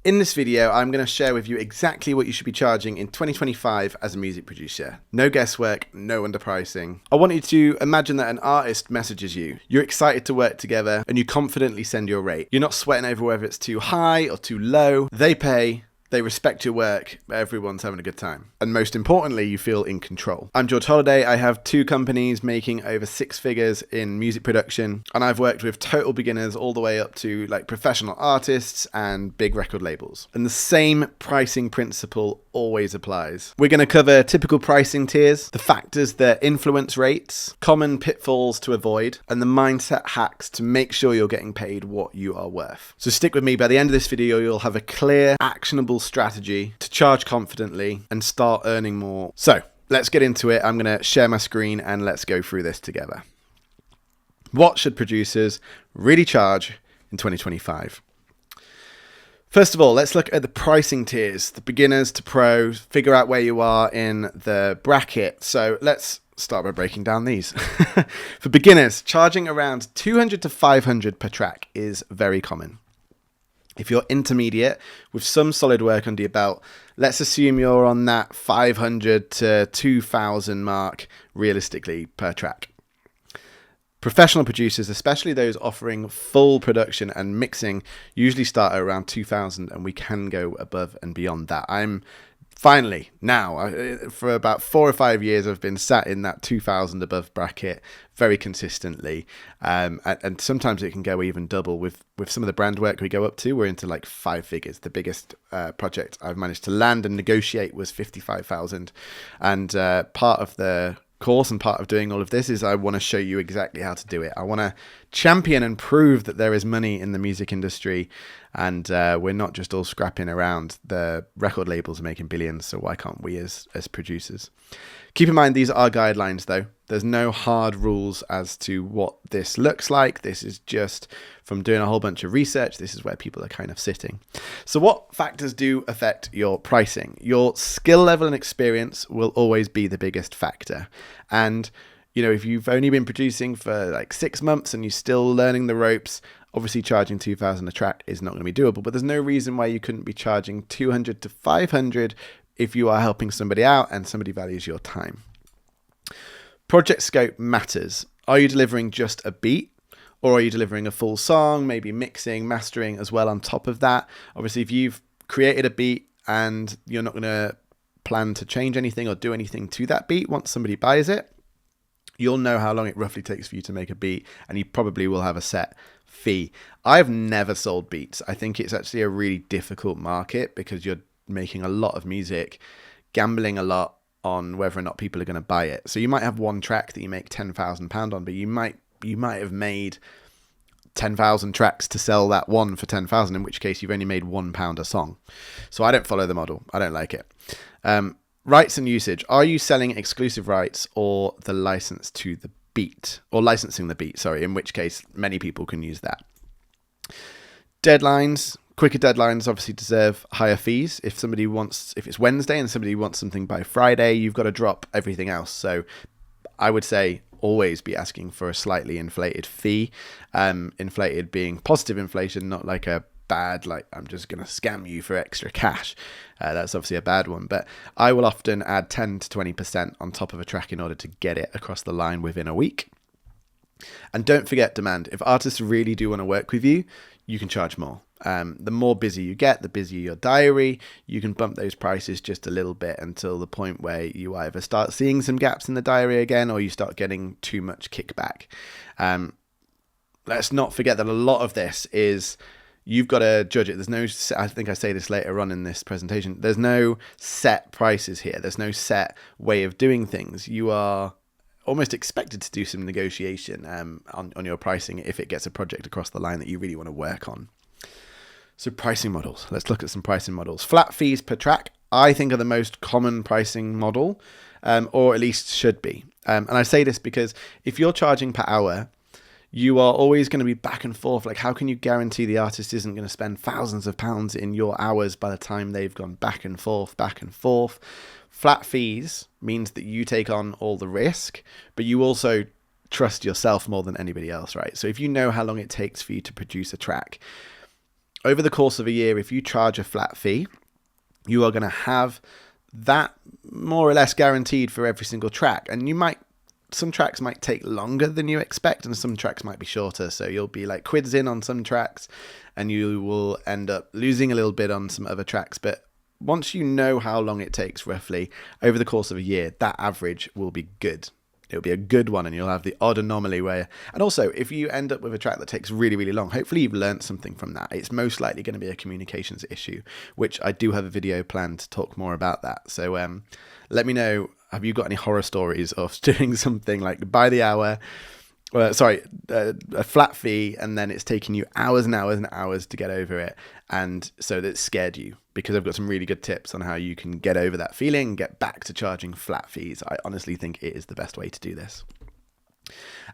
In this video, I'm going to share with you exactly what you should be charging in 2025 as a music producer. No guesswork, no underpricing. I want you to imagine that an artist messages you. You're excited to work together and you confidently send your rate. You're not sweating over whether it's too high or too low. They pay. They respect your work, everyone's having a good time. And most importantly, you feel in control. I'm George Holiday. I have 2 companies making over 6 figures in music production, and I've worked with total beginners all the way up to like professional artists and big record labels. And the same pricing principle always applies. We're going to cover typical pricing tiers, the factors that influence rates, common pitfalls to avoid, and the mindset hacks to make sure you're getting paid what you are worth. So stick with me. By the end of this video, you'll have a clear, actionable strategy to charge confidently and start earning more. So let's get into it. I'm going to share my screen and let's go through this together. What should producers really charge in 2025? First of all, let's look at the pricing tiers, the beginners to pro, figure out where you are in the bracket. So let's start by breaking down these. For beginners, charging around 200 to 500 per track is very common. If you're intermediate with some solid work under your belt, let's assume you're on that 500 to 2,000 mark realistically per track. Professional producers, especially those offering full production and mixing, usually start at around 2,000 and we can go above and beyond that. I'm finally now, for about 4 or 5 years, I've been sat in that 2,000 above bracket very consistently. And sometimes it can go even double with some of the brand work we go up to. We're into like 5 figures. The biggest project I've managed to land and negotiate was 55,000. And part of the course and part of doing all of this is I want to show you exactly how to do it. I want to champion and prove that there is money in the music industry and we're not just all scrapping around. The record labels are making billions, so why can't we as producers? Keep in mind, these are guidelines though. There's no hard rules as to what this looks like. This is just from doing a whole bunch of research. This is where people are kind of sitting. So what factors do affect your pricing? Your skill level and experience will always be the biggest factor. And you know, if you've only been producing for like 6 months and you're still learning the ropes, obviously charging 2,000 a track is not going to be doable, but there's no reason why you couldn't be charging 200 to 500 if you are helping somebody out and somebody values your time. Project scope matters. Are you delivering just a beat or are you delivering a full song, maybe mixing, mastering as well on top of that? Obviously, if you've created a beat and you're not going to plan to change anything or do anything to that beat once somebody buys it, you'll know how long it roughly takes for you to make a beat and you probably will have a set fee. I've never sold beats. I think it's actually a really difficult market because you're making a lot of music, gambling a lot on whether or not people are going to buy it. So you might have one track that you make £10,000 on, but you might have made 10,000 tracks to sell that one for 10,000, in which case you've only made £1 a song. So I don't follow the model. I don't like it. Rights and usage. Are you selling exclusive rights or the license to the beat, or licensing the beat? Sorry, in which case many people can use that. Deadlines. Quicker deadlines obviously deserve higher fees. If it's Wednesday and somebody wants something by Friday, you've got to drop everything else. So I would say always be asking for a slightly inflated fee. Inflated being positive inflation, not like a bad, like I'm just going to scam you for extra cash. That's obviously a bad one. But I will often add 10 to 20% on top of a track in order to get it across the line within a week. And don't forget demand. If artists really do want to work with you, you can charge more. The more busy you get, the busier your diary, you can bump those prices just a little bit until the point where you either start seeing some gaps in the diary again or you start getting too much kickback. Let's not forget that a lot of this is you've got to judge it. There's no, I think I say this later on in this presentation, there's no set prices here. There's no set way of doing things. You are almost expected to do some negotiation on your pricing if it gets a project across the line that you really want to work on. So pricing models. Let's look at some pricing models. Flat fees per track, I think, are the most common pricing model, or at least should be. And I say this because if you're charging per hour, you are always going to be back and forth. Like, how can you guarantee the artist isn't going to spend thousands of pounds in your hours by the time they've gone back and forth, back and forth? Flat fees means that you take on all the risk, but you also trust yourself more than anybody else, right? So if you know how long it takes for you to produce a track, over the course of a year, if you charge a flat fee, you are going to have that more or less guaranteed for every single track. And some tracks might take longer than you expect, and some tracks might be shorter. So you'll be like quids in on some tracks, and you will end up losing a little bit on some other tracks. But once you know how long it takes roughly over the course of a year, that average will be good. It'll be a good one, and you'll have the odd anomaly where... And also, if you end up with a track that takes really, really long, hopefully you've learned something from that. It's most likely going to be a communications issue, which I do have a video planned to talk more about that. So let me know, have you got any horror stories of doing something like by the hour... a flat fee, and then it's taking you hours and hours and hours to get over it, and so that scared you? Because I've got some really good tips on how you can get over that feeling and get back to charging flat fees. I honestly think it is the best way to do this.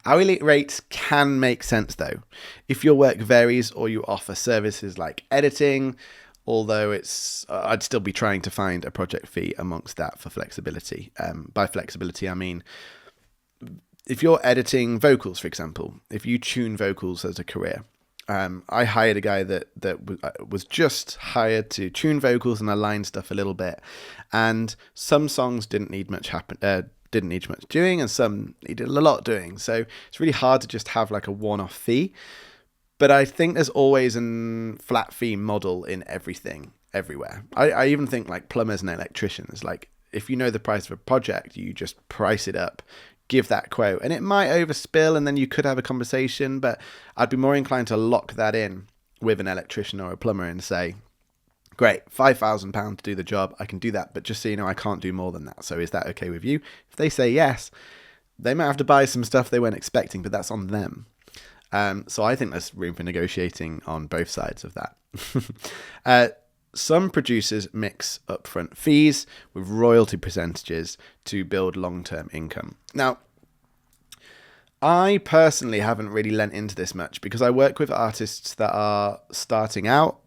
Hourly rates can make sense though, if your work varies or you offer services like editing, although I'd still be trying to find a project fee amongst that for flexibility. By flexibility, I mean, if you're editing vocals, for example, if you tune vocals as a career, I hired a guy that was just hired to tune vocals and align stuff a little bit, and some songs didn't need much doing, and some needed a lot doing. So it's really hard to just have like a one-off fee. But I think there's always a flat fee model in everything, everywhere. I even think like plumbers and electricians, like if you know the price of a project, you just price it up. Give that quote, and it might overspill, and then you could have a conversation, but I'd be more inclined to lock that in with an electrician or a plumber and say, great, £5,000 to do the job, I can do that, but just so you know, I can't do more than that. So is that okay with you? If they say yes, they might have to buy some stuff they weren't expecting, but that's on them. So I think there's room for negotiating on both sides of that. Some producers mix upfront fees with royalty percentages to build long-term income. Now, I personally haven't really lent into this much because I work with artists that are starting out.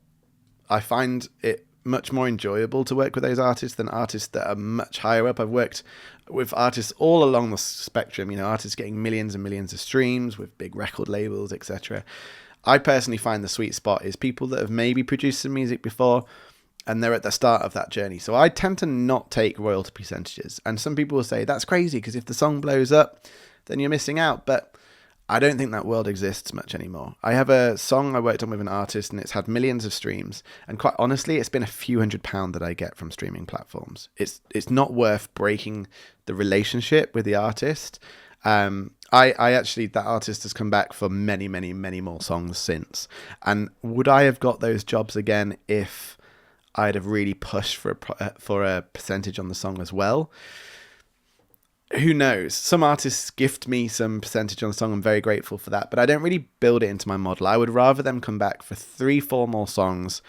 I find it much more enjoyable to work with those artists than artists that are much higher up. I've worked with artists all along the spectrum, artists getting millions and millions of streams with big record labels, etc. I personally find the sweet spot is people that have maybe produced some music before and they're at the start of that journey. So I tend to not take royalty percentages. And some people will say, that's crazy because if the song blows up, then you're missing out. But I don't think that world exists much anymore. I have a song I worked on with an artist and it's had millions of streams. And quite honestly, it's been a few £100 that I get from streaming platforms. It's not worth breaking the relationship with the artist. That artist has come back for many, many, many more songs since. And would I have got those jobs again if I'd have really pushed for a percentage on the song as well? Who knows? Some artists gift me some percentage on the song. I'm very grateful for that, but I don't really build it into my model. I would rather them come back for 3-4 more songs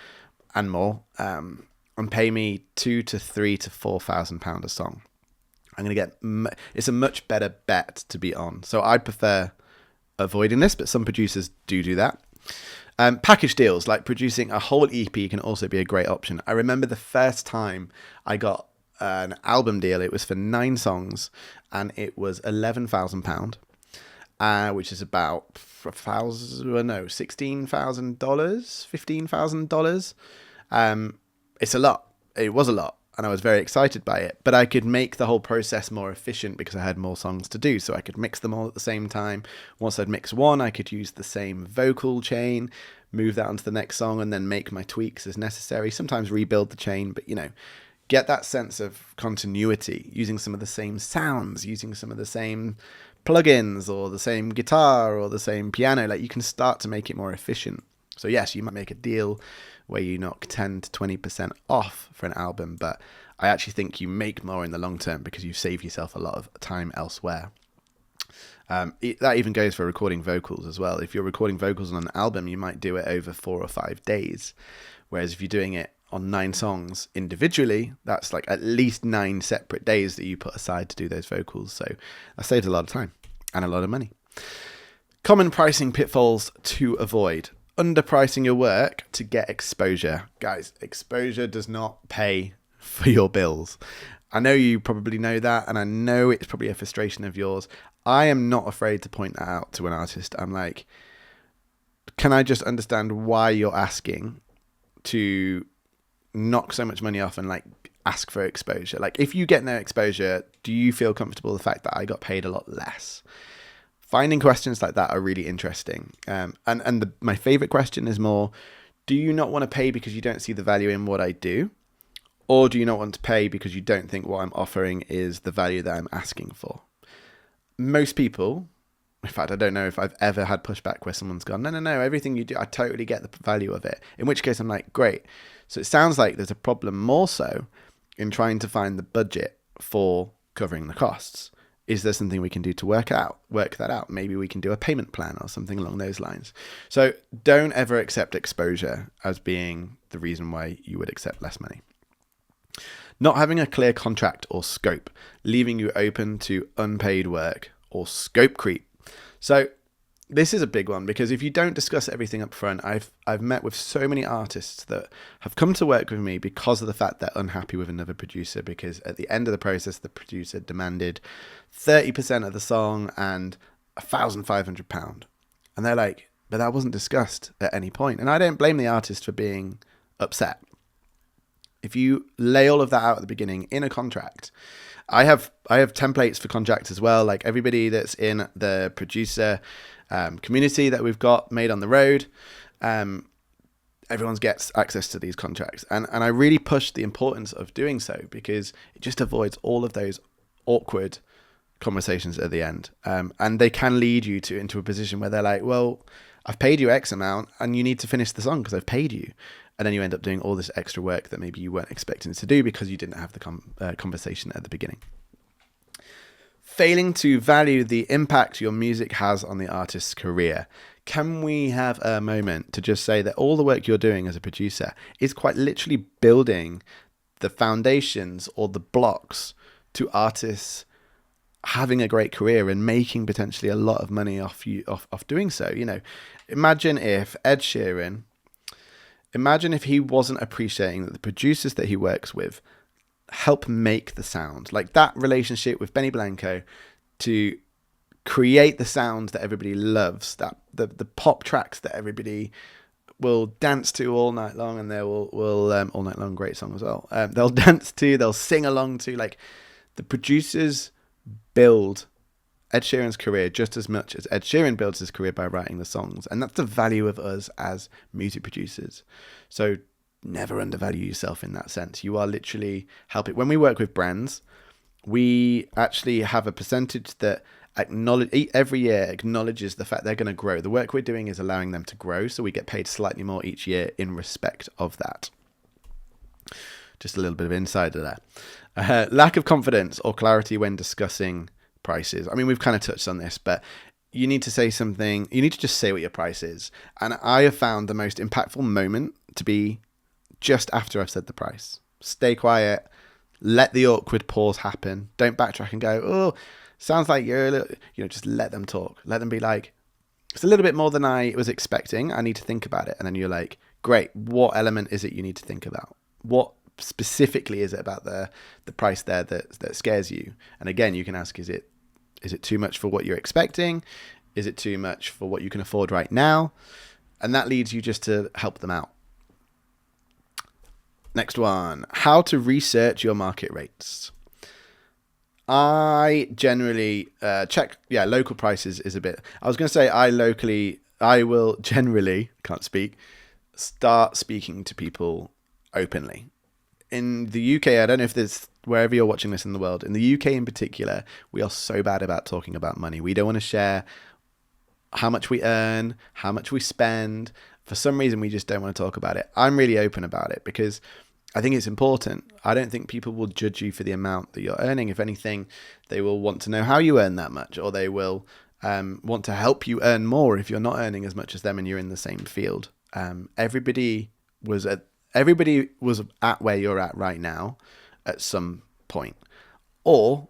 and more, and pay me £2,000 to £3,000 to £4,000 a song. I'm going to get... It's a much better bet to be on. So I prefer avoiding this, but some producers do that. Package deals, like producing a whole EP, can also be a great option. I remember the first time I got an album deal, it was for 9 songs, and it was £11,000, which is about $16,000, $15,000. It's a lot. It was a lot. And I was very excited by it, but I could make the whole process more efficient because I had more songs to do. So I could mix them all at the same time. Once I'd mix one, I could use the same vocal chain, move that onto the next song, and then make my tweaks as necessary. Sometimes rebuild the chain, but get that sense of continuity, using some of the same sounds, using some of the same plugins or the same guitar or the same piano. Like, you can start to make it more efficient. So yes, you might make a deal where you knock 10 to 20% off for an album, but I actually think you make more in the long term because you save yourself a lot of time elsewhere. That even goes for recording vocals as well. If you're recording vocals on an album, you might do it over 4 or 5 days. Whereas if you're doing it on 9 songs individually, that's like at least 9 separate days that you put aside to do those vocals. So that saves a lot of time and a lot of money. Common pricing pitfalls to avoid. Underpricing your work to get exposure. Guys, exposure does not pay for your bills. I know you probably know that, and I know it's probably a frustration of yours. I am not afraid to point that out to an artist. I'm like, can I just understand why you're asking? to knock so much money off and like ask for exposure. Like, if you get no exposure, do you feel comfortable with the fact that I got paid a lot less? Finding questions like that are really interesting. My favorite question is more, do you not want to pay because you don't see the value in what I do? Or do you not want to pay because you don't think what I'm offering is the value that I'm asking for? Most people, in fact, I don't know if I've ever had pushback where someone's gone, no, everything you do, I totally get the value of it. In which case I'm like, great. So it sounds like there's a problem more so in trying to find the budget for covering the costs. Is there something we can do to work that out? Maybe we can do a payment plan or something along those lines. So don't ever accept exposure as being the reason why you would accept less money. Not having a clear contract or scope, leaving you open to unpaid work or scope creep. So this is a big one, because if you don't discuss everything up front, I've met with so many artists that have come to work with me because of the fact they're unhappy with another producer, because at the end of the process, the producer demanded 30% of the song and £1,500. And they're like, but that wasn't discussed at any point. And I don't blame the artist for being upset. If you lay all of that out at the beginning in a contract, I have templates for contracts as well. Like, everybody that's in the producer community that we've got made on the road, everyone gets access to these contracts. And I really push the importance of doing so, because it just avoids all of those awkward conversations at the end. And they can lead you into a position where they're like, well, I've paid you X amount and you need to finish the song because I've paid you. And then you end up doing all this extra work that maybe you weren't expecting to do because you didn't have the conversation at the beginning. Failing to value the impact your music has on the artist's career. Can we have a moment to just say that all the work you're doing as a producer is quite literally building the foundations or the blocks to artists having a great career and making potentially a lot of money off doing so? You know, imagine if he wasn't appreciating that the producers that he works with help make the sound. Like, that relationship with Benny Blanco to create the sound that everybody loves, that the pop tracks that everybody will dance to all night long, and they will all night long, great song as well. They'll dance to, they'll sing along to. Like, the producers build Ed Sheeran's career just as much as Ed Sheeran builds his career by writing the songs. And that's the value of us as music producers. So never undervalue yourself in that sense. You are literally helping. When we work with brands, we actually have a percentage that every year acknowledges the fact they're going to grow. The work we're doing is allowing them to grow, so we get paid slightly more each year in respect of that. Just a little bit of insider there. Lack of confidence or clarity when discussing prices. I mean, we've kind of touched on this, but you need to say something. You need to just say what your price is. And I have found the most impactful moment to be just after I've said the price. Stay quiet. Let the awkward pause happen. Don't backtrack and go, oh, sounds like you're a little, just let them talk. Let them be like, it's a little bit more than I was expecting. I need to think about it. And then you're like, great. What element is it you need to think about? What specifically is it about the price there that scares you? And again, you can ask, is it too much for what you're expecting? Is it too much for what you can afford right now? And that leads you just to help them out. Next one, how to research your market rates. I generally check, local prices is a bit, I was going to say I will generally, start speaking to people openly. In the UK, I don't know if there's, wherever you're watching this in the world, in the UK in particular, we are so bad about talking about money. We don't want to share how much we earn, how much we spend. For some reason, we just don't want to talk about it. I'm really open about it because I think it's important. I don't think people will judge you for the amount that you're earning. If anything, they will want to know how you earn that much, or they will want to help you earn more if you're not earning as much as them and you're in the same field. Everybody was at where you're at right now at some point. Or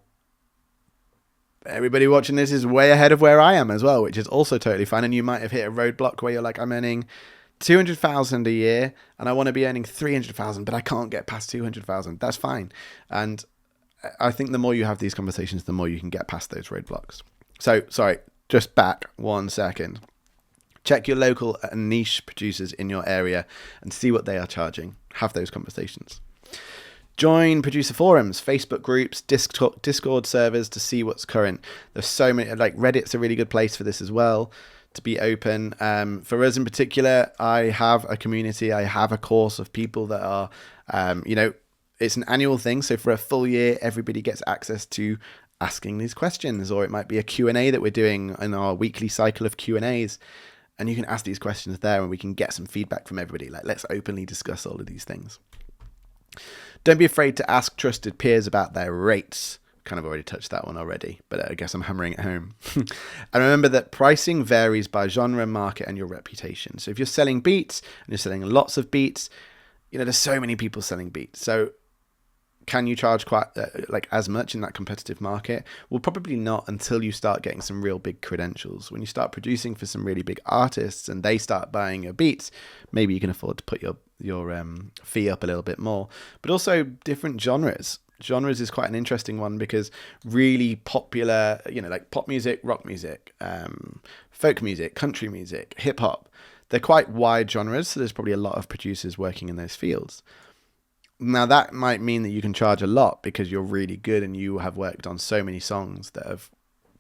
everybody watching this is way ahead of where I am as well, which is also totally fine. And you might have hit a roadblock where you're like, I'm earning 200,000 a year and I want to be earning 300,000, but I can't get past 200,000. That's fine. And I think the more you have these conversations, the more you can get past those roadblocks. So, sorry, just back 1 second. Check your local and niche producers in your area and see what they are charging. Have those conversations. Join producer forums, Facebook groups, Discord servers to see what's current. There's so many, like Reddit's a really good place for this as well, to be open. For us in particular, I have a community. I have a course of people that are, it's an annual thing. So for a full year, everybody gets access to asking these questions, or it might be a Q&A that we're doing in our weekly cycle of Q&As. And you can ask these questions there and we can get some feedback from everybody. Like, let's openly discuss all of these things. Don't be afraid to ask trusted peers about their rates. Kind of already touched that one already, but I guess I'm hammering it home. And remember that pricing varies by genre, market, and your reputation. So if you're selling beats and you're selling lots of beats, there's so many people selling beats. So can you charge quite as much in that competitive market? Well, probably not until you start getting some real big credentials. When you start producing for some really big artists and they start buying your beats, maybe you can afford to put your fee up a little bit more. But also different genres. Genres is quite an interesting one because really popular, like pop music, rock music, folk music, country music, hip hop, they're quite wide genres. So there's probably a lot of producers working in those fields. Now that might mean that you can charge a lot because you're really good and you have worked on so many songs that have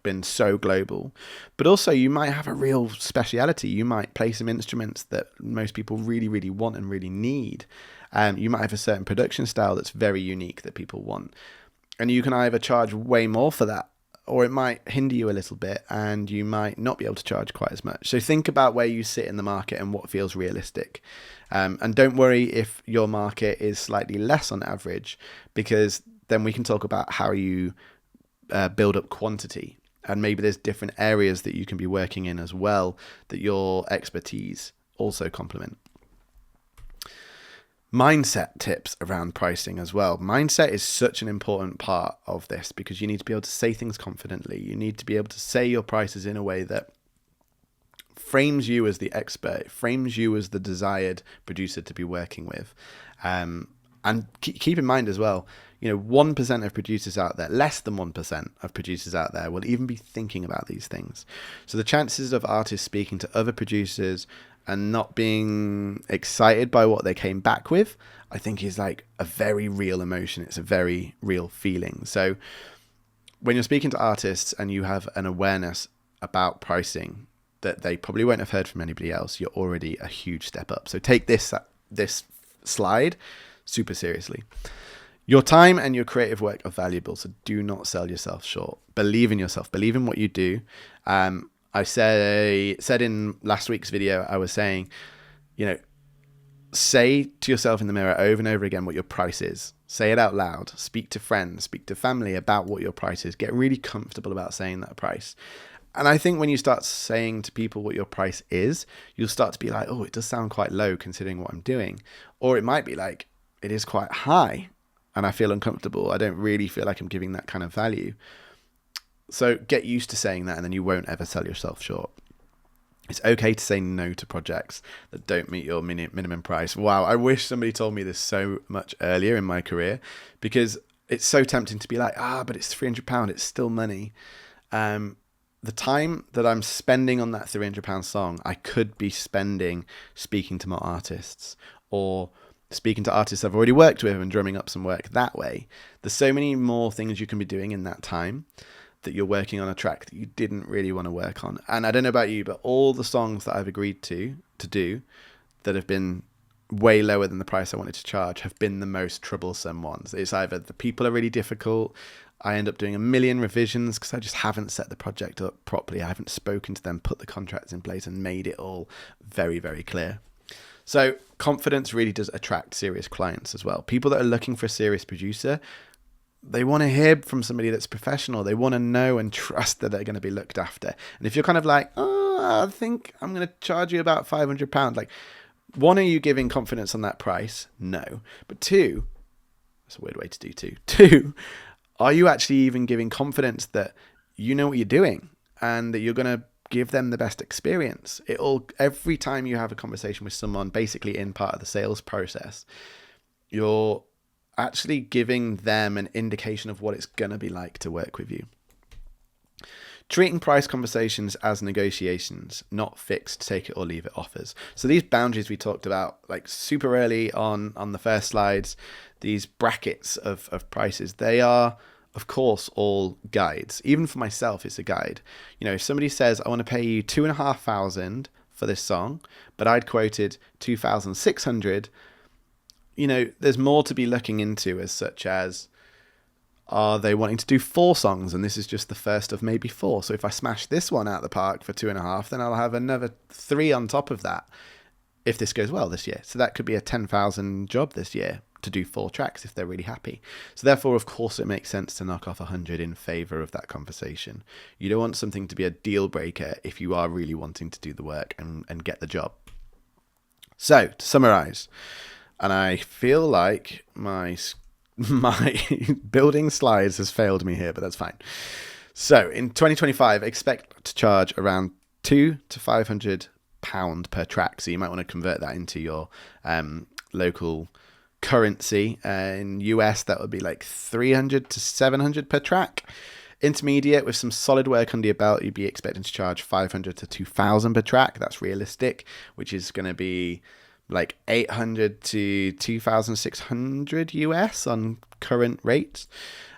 been so global. But also you might have a real speciality. You might play some instruments that most people really, really want and really need. You might have a certain production style that's very unique that people want. And you can either charge way more for that, or it might hinder you a little bit and you might not be able to charge quite as much. So think about where you sit in the market and what feels realistic. And don't worry if your market is slightly less on average, because then we can talk about how you build up quantity. And maybe there's different areas that you can be working in as well that your expertise also complement. Mindset tips around pricing as well. Mindset is such an important part of this because you need to be able to say things confidently. You need to be able to say your prices in a way that frames you as the expert, frames you as the desired producer to be working with. And keep in mind as well, 1% of producers out there, less than 1% of producers out there will even be thinking about these things. So the chances of artists speaking to other producers and not being excited by what they came back with, I think is like a very real emotion. It's a very real feeling. So when you're speaking to artists and you have an awareness about pricing that they probably won't have heard from anybody else, you're already a huge step up. So take this slide super seriously. Your time and your creative work are valuable, so do not sell yourself short. Believe in yourself. Believe in what you do. I said in last week's video, I was saying, say to yourself in the mirror over and over again what your price is. Say it out loud. Speak to friends, speak to family about what your price is. Get really comfortable about saying that price. And I think when you start saying to people what your price is, you'll start to be like, oh, it does sound quite low considering what I'm doing. Or it might be like, it is quite high and I feel uncomfortable. I don't really feel like I'm giving that kind of value. So get used to saying that and then you won't ever sell yourself short. It's okay to say no to projects that don't meet your minimum price. Wow, I wish somebody told me this so much earlier in my career, because it's so tempting to be like, but it's £300, it's still money. The time that I'm spending on that £300 song, I could be spending speaking to more artists or speaking to artists I've already worked with and drumming up some work that way. There's so many more things you can be doing in that time that you're working on a track that you didn't really want to work on. And I don't know about you, but all the songs that I've agreed to do that have been way lower than the price I wanted to charge have been the most troublesome ones. It's either the people are really difficult, I end up doing a million revisions because I just haven't set the project up properly. I haven't spoken to them, put the contracts in place and made it all very, very clear. So confidence really does attract serious clients as well. People that are looking for a serious producer, they want to hear from somebody that's professional. They want to know and trust that they're going to be looked after. And if you're kind of like, I think I'm going to charge you about £500, like, one, are you giving confidence on that price? No. But two, that's a weird way to do two. Two, are you actually even giving confidence that you know what you're doing and that you're going to give them the best experience? Every time you have a conversation with someone, basically in part of the sales process, you're actually giving them an indication of what it's going to be like to work with you. Treating price conversations as negotiations, not fixed take it or leave it offers. So these boundaries we talked about like super early on the first slides, these brackets of prices, they are of course all guides. Even for myself, it's a guide. You know, if somebody says, I want to pay you $2,500 for this song, but I'd quoted 2,600, you know, there's more to be looking into, as such as, are they wanting to do 4 songs and this is just the first of maybe 4? So if I smash this one out of the park for 2.5, then I'll have another 3 on top of that if this goes well this year. So that could be a 10,000 job this year to do 4 tracks if they're really happy. So therefore, of course, it makes sense to knock off 100 in favor of that conversation. You don't want something to be a deal breaker if you are really wanting to do the work and get the job. So to summarize, and I feel like my building slides has failed me here, but that's fine. So in 2025, expect to charge around £200 to £500 per track. So you might want to convert that into your local currency. In US, that would be like 300 to 700 per track. Intermediate, with some solid work under your belt, you'd be expecting to charge 500 to 2,000 per track. That's realistic, which is going to be like 800 to 2,600 US on current rates.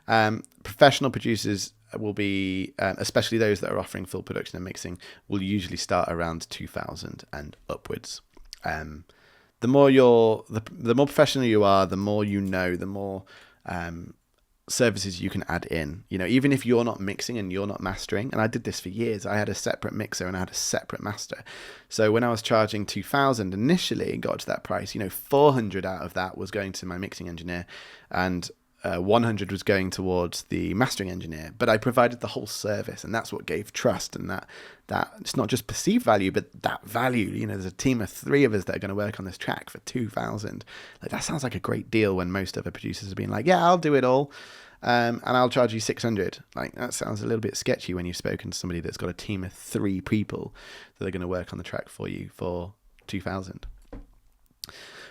Professional producers will be, especially those that are offering full production and mixing, will usually start around 2,000 and upwards. The more professional you are, the more you know, the more services you can add in. You know, even if you're not mixing and you're not mastering, and I did this for years, I had a separate mixer and I had a separate master. So when I was charging 2,000 initially, it got to that price, you know, 400 out of that was going to my mixing engineer and 100 was going towards the mastering engineer, but I provided the whole service, and that's what gave trust, and that it's not just perceived value, but that value. You know, there's a team of 3 of us that are going to work on this track for 2,000. Like, that sounds like a great deal when most other producers have been like, yeah, I'll do it all, and I'll charge you 600. Like, that sounds a little bit sketchy when you've spoken to somebody that's got a team of 3 people that are going to work on the track for you for 2,000.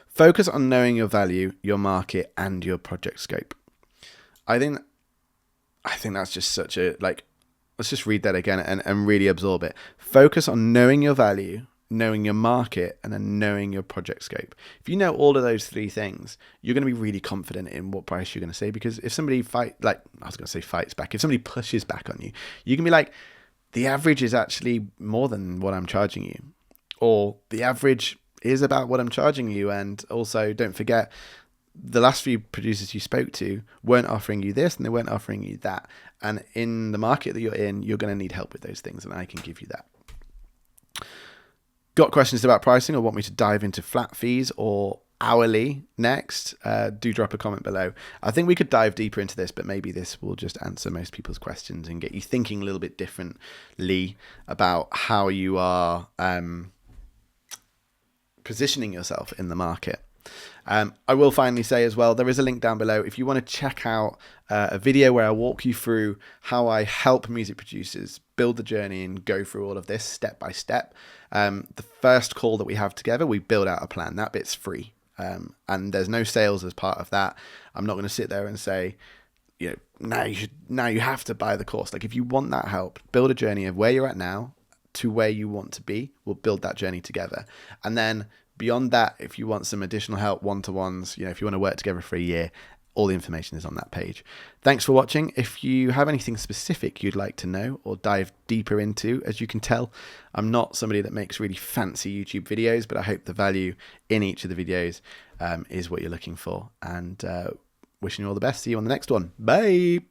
Focus on knowing your value, your market, and your project scope. I think that's just such a, like, let's just read that again and really absorb it. Focus on knowing your value, knowing your market, and then knowing your project scope. If you know all of those 3 things, you're going to be really confident in what price you're going to say, because if somebody fights back, if somebody pushes back on you, you can be like, the average is actually more than what I'm charging you, or the average is about what I'm charging you, and also don't forget, the last few producers you spoke to weren't offering you this and they weren't offering you that. And in the market that you're in, you're going to need help with those things, and I can give you that. Got questions about pricing or want me to dive into flat fees or hourly next? Do drop a comment below. I think we could dive deeper into this, but maybe this will just answer most people's questions and get you thinking a little bit differently about how you are positioning yourself in the market. I will finally say as well, there is a link down below if you want to check out a video where I walk you through how I help music producers build the journey and go through all of this step by step. The first call that we have together, we build out a plan. That bit's free, and there's no sales as part of that. I'm not going to sit there and say, you know, now you have to buy the course. Like, if you want that help, build a journey of where you're at now to where you want to be. We'll build that journey together, and then beyond that, if you want some additional help, one-to-ones, you know, if you want to work together for a year, all the information is on that page. Thanks for watching. If you have anything specific you'd like to know or dive deeper into, as you can tell, I'm not somebody that makes really fancy YouTube videos, but I hope the value in each of the videos is what you're looking for. And wishing you all the best. See you on the next one. Bye.